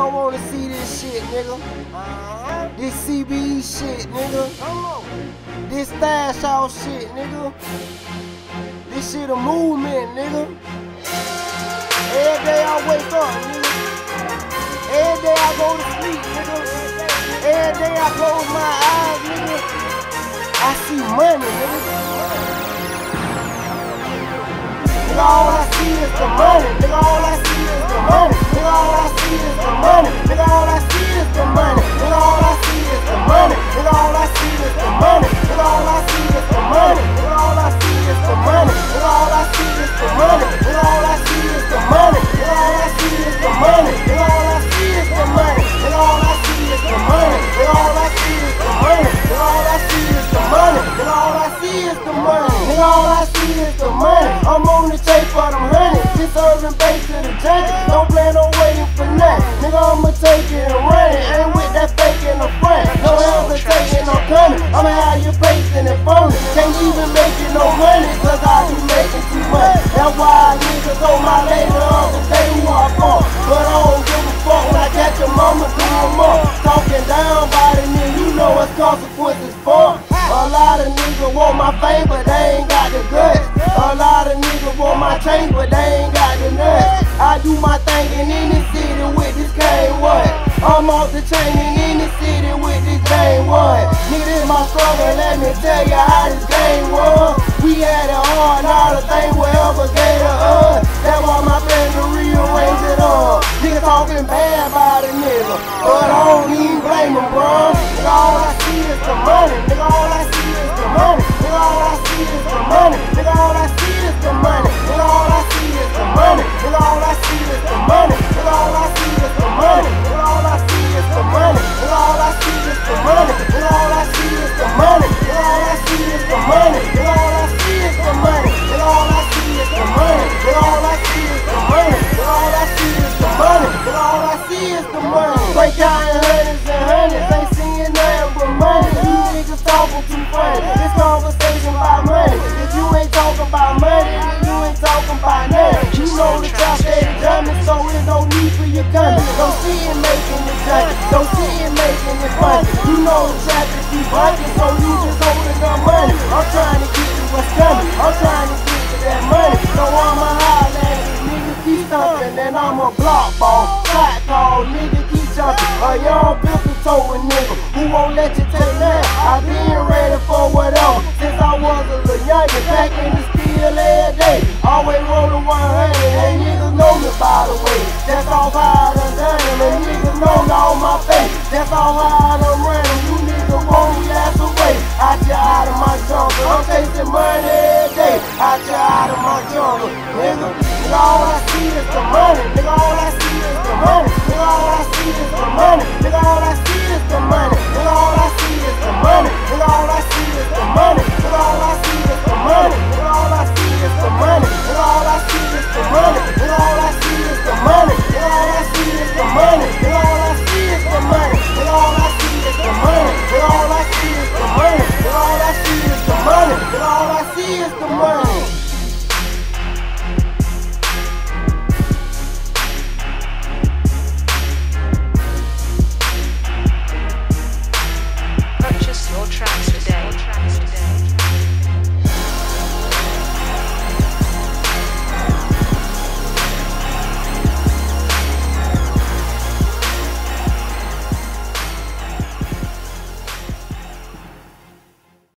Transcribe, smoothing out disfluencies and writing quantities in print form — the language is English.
y'all wanna see this shit, nigga. This CBE shit, nigga. This stash out shit, nigga. This shit a movement, nigga. Every day I wake up, nigga. Every day I go to sleep, nigga. Every day I close my eyes, nigga. I see money, nigga. Nigga, all I see is the money. Nigga, all I see is the money. Nigga, all I see is the money. Nigga, all I see is the money. Nigga, all I see is the money. Nigga, all I see is the money. Nigga, all I see is the money. Nigga, all I see is the money. Nigga, all I see is the money. Nigga, all I see is the money. Nigga, all I see is the money. Nigga, all I see is the money. Nigga, all I see is the money. Nigga, all I see is the money. Nigga, all I see is the money. Nigga, all I see is the money. Nigga, all I see is the money. I'm on the chase for them honey. This urban base to the junkie. Don't plan on waiting for nothing. Nigga, I'ma take it and run it. Ain't with that fake in the front. No hesitation, I'm coming. I'ma have you facing it phony. Can't even make it no money, cause I be making too much. That's why niggas told my lady the other day who I fuck. But I don't give a fuck when I catch your mama doing more. Talking down by the nigga, you know what's consequences for. A lot of niggas want my fame, but they ain't got the guts. A lot of niggas want my chain, but they ain't got the nuts. I do my thing in any city with this K1. I'm off the chain in any city with this J1. Nigga, this my struggle, let me tell you how this game was. We had it hard, not a thing will ever gave to us. That's why my friends to rearrange it all. Nigga talking bad about a nigga, but I don't even blame him, bro. Nigga, all I see is the money. Nigga, all I see is the money. Nigga, all I see is the money. Nigga, all I see is the money. Nigga, all I see is the money. Nigga, all I see is the money. Nigga, all I see is the money. Nigga, all I see is the money. Nigga, all I see is the money. Nigga, all I see is the money. Nigga, all I see is the money. Nigga, all I see is the money. Nigga, all I see is the money. Nigga, all I see is the money. Nigga, all I see is the money. Nigga, all I see is the money. Break down hundreds and hundreds, ain't seeing nothing but money. You niggas talking too funny. This conversation about money. If you ain't talking about money, then you ain't talking about nothing. You know the trap steady jumping, so there's no need for your coming. Don't see it making it junkie, don't see it making it funny. You know the traffic be bucking, so you just holding up money. I'm trying to get you what's coming. I'm trying to get you that money. So I'ma holler at you, nigga, keep thumping, and I'm a block ball. Flat call, nigga, keep jumping. A young pistol towing nigga who won't let you take that. I been ready for whatever since I was a little youngin'. Back in the steel every day, always rolling 100. And niggas know me by the way. That's all how I done it. And niggas know me on my face. That's all how